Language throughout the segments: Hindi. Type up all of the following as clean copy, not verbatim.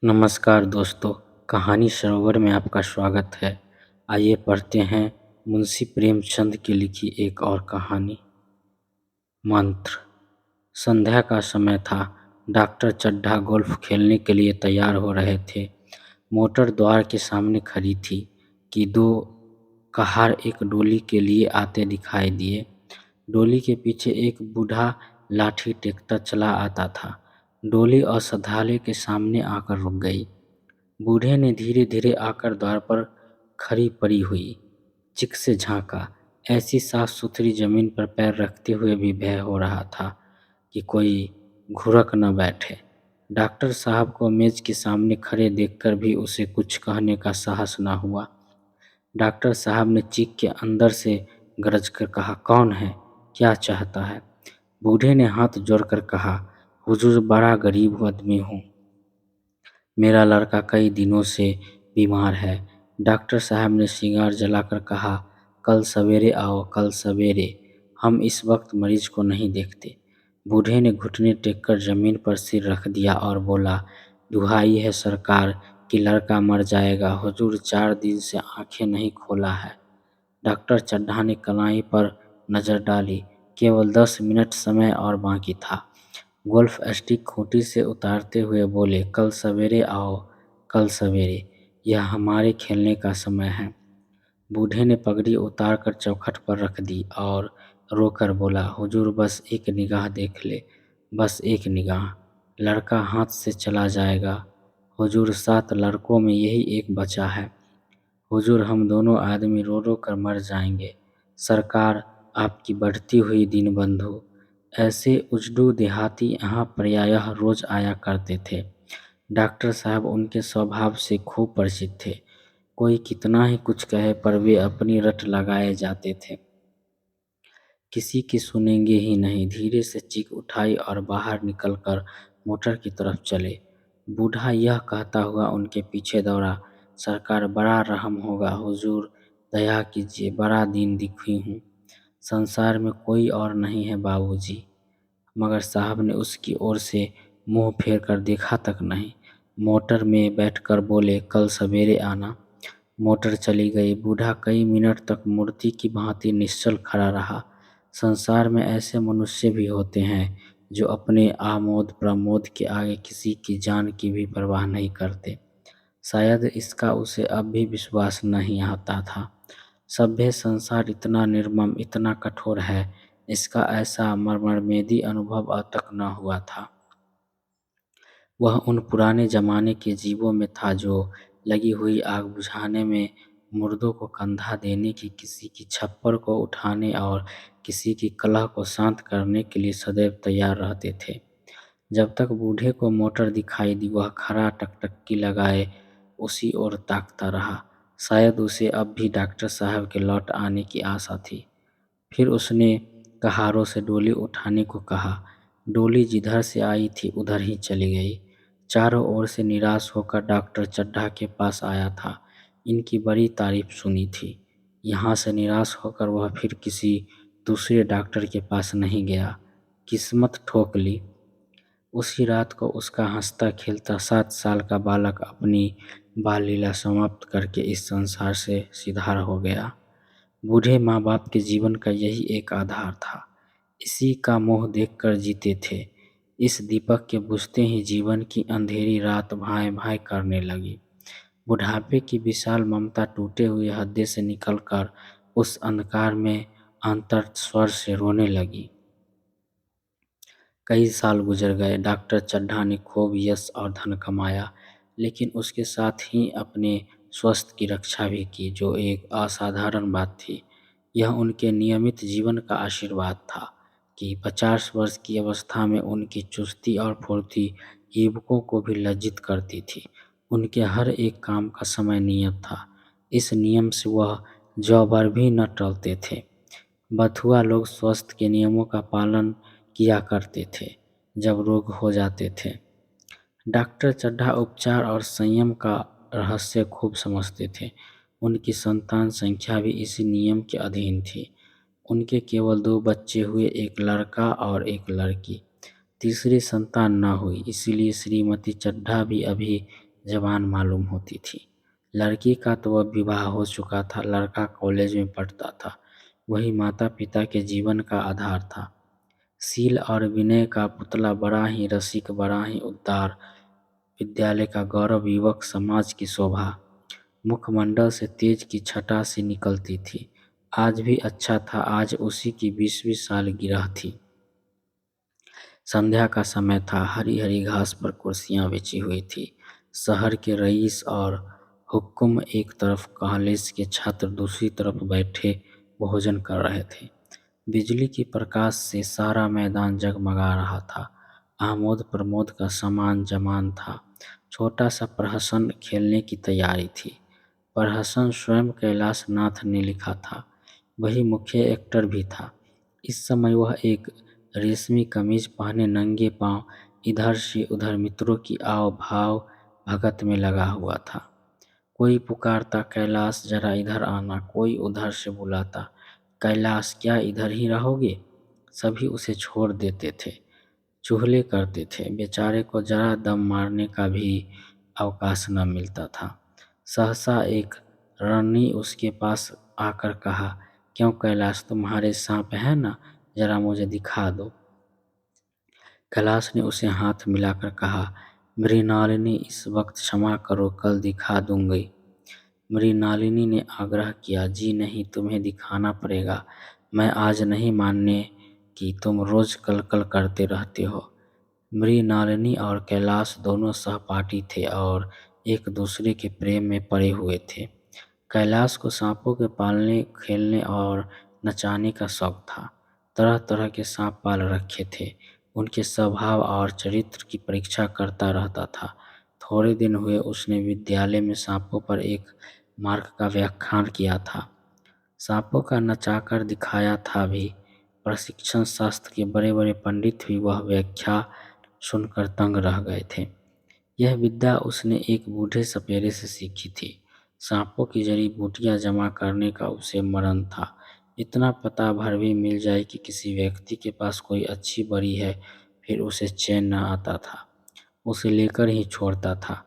नमस्कार दोस्तों, कहानी सरोवर में आपका स्वागत है। आइए पढ़ते हैं मुंशी प्रेमचंद की लिखी एक और कहानी। मंत्र। संध्या का समय था। डॉक्टर चड्ढा गोल्फ खेलने के लिए तैयार हो रहे थे। मोटर द्वार के सामने खड़ी थी कि दो कहार एक डोली के लिए आते दिखाई दिए। डोली के पीछे एक बूढ़ा लाठी टेकता चला आता था। डोली औषधालय के सामने आकर रुक गई। बूढ़े ने धीरे धीरे आकर द्वार पर खड़ी पड़ी हुई चिक से झांका। ऐसी साफ सुथरी जमीन पर पैर रखते हुए भी भय हो रहा था कि कोई घुरक न बैठे। डॉक्टर साहब को मेज के सामने खड़े देखकर भी उसे कुछ कहने का साहस न हुआ। डॉक्टर साहब ने चीख के अंदर से गरज कर कहा, कौन है, क्या चाहता है? बूढ़े ने हाथ जोड़कर कहा, हुजूर, बड़ा गरीब आदमी हूँ। मेरा लड़का कई दिनों से बीमार है। डॉक्टर साहब ने सिगार जलाकर कहा, कल सवेरे आओ, कल सवेरे। हम इस वक्त मरीज को नहीं देखते। बूढ़े ने घुटने टेककर जमीन पर सिर रख दिया और बोला, दुहाई है सरकार कि लड़का मर जाएगा। हुजूर 4 दिन से आंखें नहीं खोला है। डॉक्टर चड्ढा ने कलाई पर नजर डाली। केवल 10 मिनट समय और बाकी था। गोल्फ स्टिक खूंटी से उतारते हुए बोले, कल सवेरे आओ, कल सवेरे। यह हमारे खेलने का समय है। बूढ़े ने पगड़ी उतारकर चौखट पर रख दी और रोकर बोला, हुजूर, बस एक निगाह देख ले, बस एक निगाह। लड़का हाथ से चला जाएगा। हुजूर, 7 लड़कों में यही एक बचा है। हुजूर, हम दोनों आदमी रो रो कर मर जाएंगे। सरकार, आपकी बढ़ती हुई दीनबंधु। ऐसे उजड़ू देहाती यहाँ प्रायः रोज आया करते थे। डॉक्टर साहब उनके स्वभाव से खूब परिचित थे। कोई कितना ही कुछ कहे पर वे अपनी रट लगाए जाते थे। किसी की सुनेंगे ही नहीं। धीरे से चीख उठाई और बाहर निकलकर मोटर की तरफ चले। बूढ़ा यह कहता हुआ उनके पीछे दौड़ा, सरकार, बड़ा रहम होगा। हुजूर, दया कीजिए, बड़ा दीन दुखी हूँ। संसार में कोई और नहीं है बाबूजी। मगर साहब ने उसकी ओर से मुंह फेर कर देखा तक नहीं। मोटर में बैठकर बोले, कल सवेरे आना। मोटर चली गई। बूढ़ा कई मिनट तक मूर्ति की भांति निश्चल खड़ा रहा। संसार में ऐसे मनुष्य भी होते हैं जो अपने आमोद प्रमोद के आगे किसी की जान की भी परवाह नहीं करते। शायद इसका उसे अब भी विश्वास नहीं आता था। सभ्य संसार इतना निर्मम, इतना कठोर है, इसका ऐसा मर्ममेदी अनुभव अब तक न हुआ था। वह उन पुराने जमाने के जीवों में था जो लगी हुई आग बुझाने में, मुर्दों को कंधा देने की, किसी की छप्पर को उठाने और किसी की कलह को शांत करने के लिए सदैव तैयार रहते थे। जब तक बूढ़े को मोटर दिखाई दी, वह खड़ा टकटकी लगाए उसी ओर ताकता रहा। शायद उसे अब भी डॉक्टर साहब के लौट आने की आशा थी। फिर उसने कहारों से डोली उठाने को कहा। डोली जिधर से आई थी उधर ही चली गई। चारों ओर से निराश होकर डॉक्टर चड्ढा के पास आया था। इनकी बड़ी तारीफ सुनी थी। यहाँ से निराश होकर वह फिर किसी दूसरे डॉक्टर के पास नहीं गया। किस्मत ठोक ली। उसी रात को उसका हंसता खेलता 7 साल का बालक अपनी बाल लीला समाप्त करके इस संसार से सिधार हो गया। बूढ़े माँ बाप के जीवन का यही एक आधार था। इसी का मोह देखकर जीते थे। इस दीपक के बुझते ही जीवन की अंधेरी रात भाए भाए करने लगी। बुढ़ापे की विशाल ममता टूटे हुए हृदय से निकलकर उस अंधकार में अंतर स्वर से रोने लगी। कई साल गुजर गए। डॉक्टर चड्ढा ने खूब यश और धन कमाया, लेकिन उसके साथ ही अपने स्वास्थ्य की रक्षा भी की, जो एक असाधारण बात थी। यह उनके नियमित जीवन का आशीर्वाद था कि 50 वर्ष की अवस्था में उनकी चुस्ती और फुर्ती युवकों को भी लज्जित करती थी। उनके हर एक काम का समय नियत था। इस नियम से वह जौ भर भी न टलते थे। बथुआ लोग स्वास्थ्य के नियमों का पालन किया करते थे जब रोग हो जाते थे। डॉक्टर चड्ढा उपचार और संयम का रहस्य खूब समझते थे। उनकी संतान संख्या भी इसी नियम के अधीन थी। उनके केवल 2 बच्चे हुए, एक लड़का और एक लड़की। तीसरी संतान न हुई, इसीलिए श्रीमती चड्ढा भी अभी जवान मालूम होती थी। लड़की का तो अब विवाह हो चुका था, लड़का कॉलेज में पढ़ता था। वही माता पिता के जीवन का आधार था। शील और विनय का पुतला, बड़ा ही रसिक, बड़ा ही उदार, विद्यालय का गौरव, युवक समाज की शोभा, मुखमंडल से तेज की छटा सी निकलती थी। आज भी अच्छा था, आज उसी की 20वीं सालगिरह थी। संध्या का समय था, हरी हरी घास पर कुर्सियां बिछी हुई थी। शहर के रईस और हुक्म एक तरफ, कॉलेज के छात्र दूसरी तरफ बैठे भोजन कर रहे थे। बिजली की प्रकाश से सारा मैदान जगमगा रहा था। आमोद प्रमोद का सामान जमान था। छोटा सा प्रहसन खेलने की तैयारी थी। प्रहसन स्वयं कैलाश नाथ ने लिखा था। वही मुख्य एक्टर भी था। इस समय वह एक रेशमी कमीज पहने नंगे पांव इधर से उधर मित्रों की आव भाव भगत में लगा हुआ था। कोई पुकारता, कैलाश जरा इधर आना, कोई उधर से बुलाता, कैलाश क्या इधर ही रहोगे। सभी उसे छोड़ देते थे, चुहले करते थे। बेचारे को जरा दम मारने का भी अवकाश न मिलता था। सहसा एक रनी उसके पास आकर कहा, क्यों कैलाश, तुम्हारे सांप है ना, जरा मुझे दिखा दो। कैलाश ने उसे हाथ मिलाकर कहा, मृणालिनी इस वक्त क्षमा करो, कल दिखा दूंगी। मृणालिनी ने आग्रह किया, जी नहीं, तुम्हें दिखाना पड़ेगा। मैं आज नहीं मानने की, तुम रोज कल कल करते रहते हो। मृणालिनी और कैलाश दोनों सहपाठी थे और एक दूसरे के प्रेम में पड़े हुए थे। कैलाश को सांपों के पालने, खेलने और नचाने का शौक था। तरह तरह के सांप पाल रखे थे। उनके स्वभाव और चरित्र की परीक्षा करता रहता था। थोड़े दिन हुए उसने विद्यालय में सांपों पर एक मार्क का व्याख्यान किया था। सांपों का नचाकर दिखाया था भी। प्रशिक्षण शास्त्र के बड़े बड़े पंडित भी वह व्याख्या सुनकर दंग रह गए थे। यह विद्या उसने एक बूढ़े सपेरे से सीखी थी। सांपों की जड़ी बूटियां जमा करने का उसे मरण था। इतना पता भर भी मिल जाए कि किसी व्यक्ति के पास कोई अच्छी बड़ी है, फिर उसे चैन न आता था, उसे लेकर ही छोड़ता था।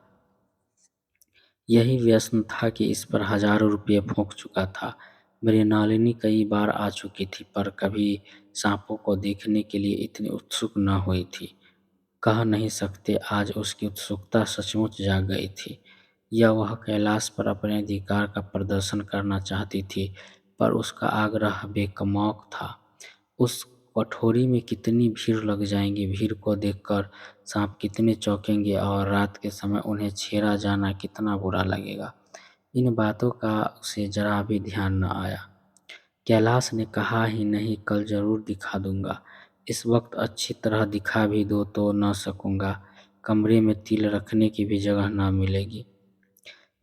यही व्यसन था कि इस पर हजारों रुपये फूंक चुका था। मृणालिनी कई बार आ चुकी थी, पर कभी सांपों को देखने के लिए इतनी उत्सुक न हुई थी। कह नहीं सकते, आज उसकी उत्सुकता सचमुच जाग गई थी। या वह कैलाश पर अपने अधिकार का प्रदर्शन करना चाहती थी, पर उसका आग्रह बेकमौक था। उस कठोरी में कितनी भीड़ लग जाएगी, भीड़ को देखकर सांप कितने चौंकेंगे और रात के समय उन्हें छेड़ा जाना कितना बुरा लगेगा। इन बातों का उसे जरा भी ध्यान न आया। कैलाश ने कहा ही नहीं, कल जरूर दिखा दूंगा। इस वक्त अच्छी तरह दिखा भी दो तो न सकूंगा, कमरे में तिल रखने की भी जगह न मिलेगी।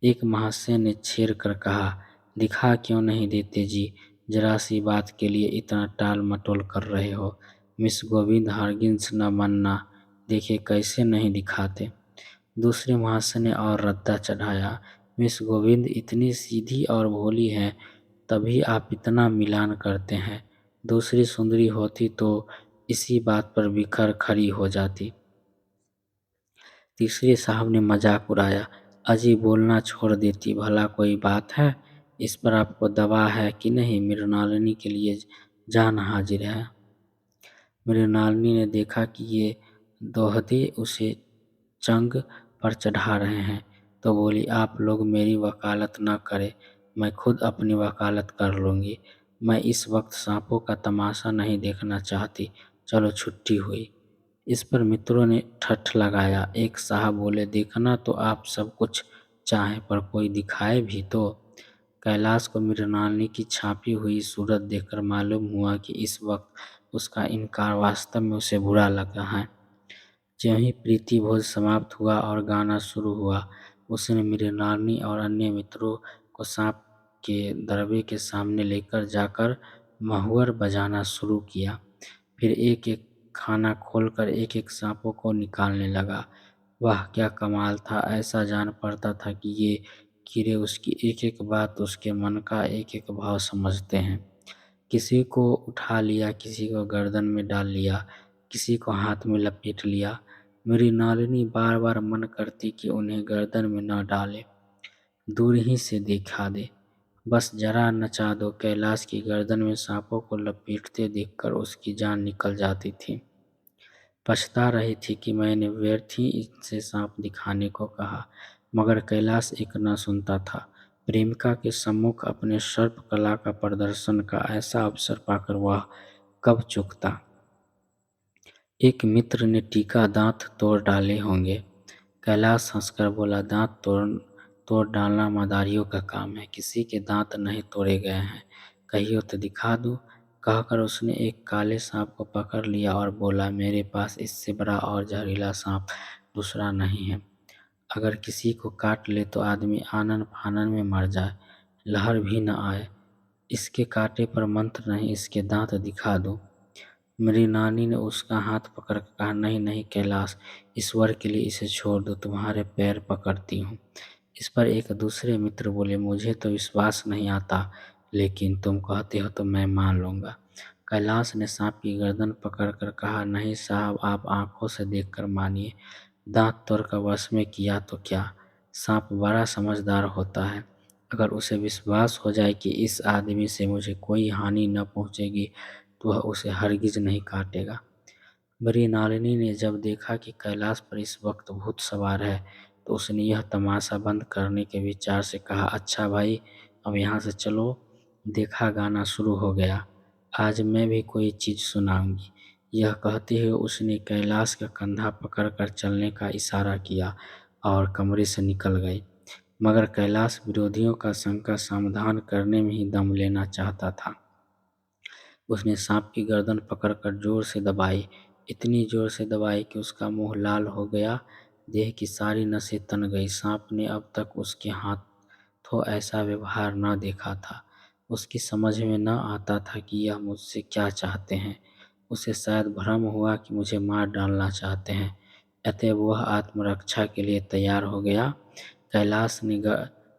एक महाशय ने छेड़ कर कहा, दिखा क्यों नहीं देते जी, जरा सी बात के लिए इतना टाल मटोल कर रहे हो। मिस गोविंद हरगिंस न मानना, देखिए कैसे नहीं दिखाते। दूसरे महाशय ने और रद्दा चढ़ाया, मिस गोविंद इतनी सीधी और भोली हैं, तभी आप इतना मिलान करते हैं। दूसरी सुंदरी होती तो इसी बात पर बिखर खड़ी हो जाती। तीसरे साहब ने मजाक उड़ाया, अजी बोलना छोड़ देती, भला कोई बात है। इस पर आपको दवा है कि नहीं, मृणालिनी के लिए जान हाजिर है। मृणालिनी ने देखा कि ये दोहदे उसे चंग पर चढ़ा रहे हैं, तो बोली, आप लोग मेरी वकालत न करें, मैं खुद अपनी वकालत कर लूँगी। मैं इस वक्त सांपों का तमाशा नहीं देखना चाहती, चलो छुट्टी हुई। इस पर मित्रों ने ठठ लगाया। एक साहब बोले, देखना तो आप सब कुछ चाहें, पर कोई दिखाए भी तो। कैलाश को मृणालिनी की छापी हुई सूरत देखकर मालूम हुआ कि इस वक्त उसका इनकार वास्तव में उसे बुरा लगा है। ज्यों ही प्रीति भोज समाप्त हुआ और गाना शुरू हुआ, उसने मृणालिनी और अन्य मित्रों को सांप के दरबे के सामने लेकर जाकर महुअर बजाना शुरू किया। फिर एक एक खाना खोलकर एक एक सांपों को निकालने लगा। वाह क्या कमाल था, ऐसा जान पड़ता था कि ये कीड़े उसकी एक एक बात, उसके मन का एक एक भाव समझते हैं। किसी को उठा लिया, किसी को गर्दन में डाल लिया, किसी को हाथ में लपेट लिया। मृणालिनी बार बार मन करती कि उन्हें गर्दन में न डाले, दूर ही से दिखा दे, बस जरा नचा दो। कैलाश की गर्दन में सांपों को लपेटते देखकर उसकी जान निकल जाती थी। पछता रही थी कि मैंने व्यर्थ ही इनसे सांप दिखाने को कहा, मगर कैलाश एक न सुनता था। प्रेमिका के सम्मुख अपने सर्प कला का प्रदर्शन का ऐसा अवसर पाकर वह कब चूकता। एक मित्र ने टीका, दांत तोड़ डाले होंगे। कैलाश हंसकर बोला, दांत तोड़ तोड़ डालना मदारियों का काम है, किसी के दांत नहीं तोड़े गए हैं, कहियो तो दिखा दूं। कहकर उसने एक काले सांप को पकड़ लिया और बोला, मेरे पास इससे बड़ा और जहरीला सांप दूसरा नहीं है। अगर किसी को काट ले तो आदमी आनन फानन में मर जाए, लहर भी न आए। इसके कांटे पर मंत्र नहीं, इसके दांत दिखा दो। मेरी नानी ने उसका हाथ पकड़ कर कहा, नहीं नहीं कैलाश, ईश्वर के लिए इसे छोड़ दो, तुम्हारे पैर पकड़ती हूँ। इस पर एक दूसरे मित्र बोले, मुझे तो विश्वास नहीं आता, लेकिन तुम कहते हो तो मैं मान लूंगा। कैलाश ने सांप की गर्दन पकड़कर कहा, नहीं साहब, आप आंखों से देखकर मानिए, दांत तोड़कर वश में किया तो क्या। सांप बड़ा समझदार होता है, अगर उसे विश्वास हो जाए कि इस आदमी से मुझे कोई हानि न पहुंचेगी तो वह उसे हरगिज नहीं काटेगा। मृणालिनी ने जब देखा कि कैलाश पर इस वक्त भूत सवार है तो उसने यह तमाशा बंद करने के विचार से कहा, अच्छा भाई, अब यहाँ से चलो। देखा गाना शुरू हो गया, आज मैं भी कोई चीज़ सुनाऊंगी। यह कहते हुए उसने कैलाश का कंधा पकड़कर चलने का इशारा किया और कमरे से निकल गई। मगर कैलाश विरोधियों का शंका समाधान करने में ही दम लेना चाहता था। उसने सांप की गर्दन पकड़कर जोर से दबाई, इतनी जोर से दबाई कि उसका मुंह लाल हो गया, देह की सारी नसें तन गई। सांप ने अब तक उसके हाथों ऐसा व्यवहार न देखा था। उसकी समझ में न आता था कि यह मुझसे क्या चाहते हैं। उसे शायद भ्रम हुआ कि मुझे मार डालना चाहते हैं, अतएव वह आत्मरक्षा के लिए तैयार हो गया। कैलाश ने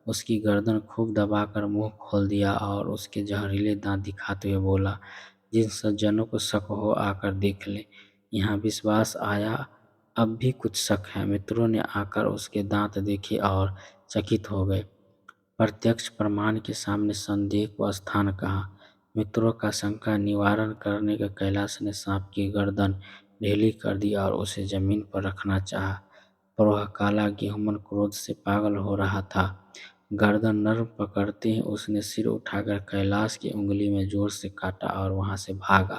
उसकी गर्दन खूब दबाकर मुंह खोल दिया और उसके जहरीले दांत दिखाते हुए बोला, जिन सज्जनों को शक हो आकर देख ले। यहाँ विश्वास आया, अब भी कुछ शक है। मित्रों ने आकर उसके दांत देखे और चकित हो गए। प्रत्यक्ष प्रमाण के सामने संदेह को स्थान कहा। मित्रों का शंका निवारण करने का कैलाश ने सांप की गर्दन ढीली कर दी और उसे जमीन पर रखना चाहा, पर वह काला गेहूँमन क्रोध से पागल हो रहा था। गर्दन नर्म पकड़ते ही उसने सिर उठाकर कैलाश की उंगली में जोर से काटा और वहां से भागा।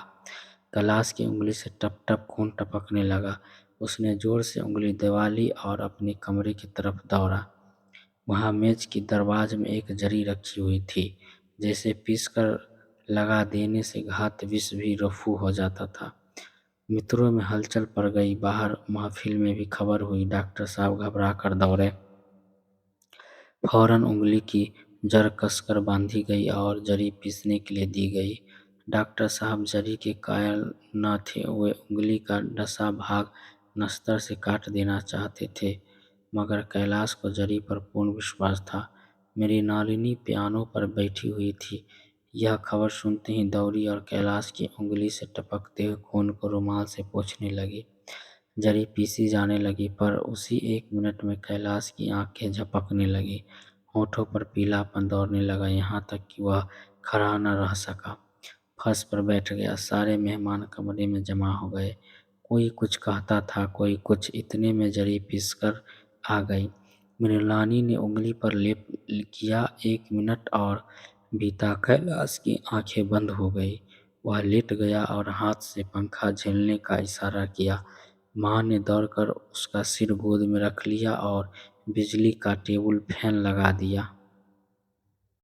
कैलाश की उंगली से टप टप खून टपकने लगा। उसने जोर से उंगली दबा ली और अपने कमरे की तरफ दौड़ा। वहां मेज की दरवाज में एक जरी रखी हुई थी, जैसे पीसकर लगा देने से घात विष भी रफू हो जाता था। मित्रों में हलचल पड़ गई, बाहर महफिल में भी खबर हुई। डॉक्टर साहब घबरा कर दौड़े। फौरन उंगली की जड़ कसकर बांधी गई और जरी पीसने के लिए दी गई। डॉक्टर साहब जरी के कायल न थे, वे उंगली का डसा भाग नश्तर से काट देना चाहते थे, मगर कैलाश को जरी पर पूर्ण विश्वास था। मेरी नालिनी पियानो पर बैठी हुई थी, यह खबर सुनते ही दौड़ी और कैलाश की उंगली से टपकते हुए खून को रुमाल से पोंछने लगी। जरी पीसी जाने लगी, पर उसी एक मिनट में कैलाश की आंखें झपकने लगी, होठों पर पीलापन दौड़ने लगा, यहाँ तक कि वह खड़ा न रह सका, फर्श पर बैठ गया। सारे मेहमान कमरे में जमा हो गए, कोई कुछ कहता था, कोई कुछ। इतने में जरी पीसकर आ गई। मृणालिनी ने उंगली पर लेप किया, 1 मिनट और बीता। कैलाश की आंखें बंद हो गई, वह लेट गया और हाथ से पंखा झेलने का इशारा किया। माँ ने दौड़कर उसका सिर गोद में रख लिया और बिजली का टेबल फैन लगा दिया।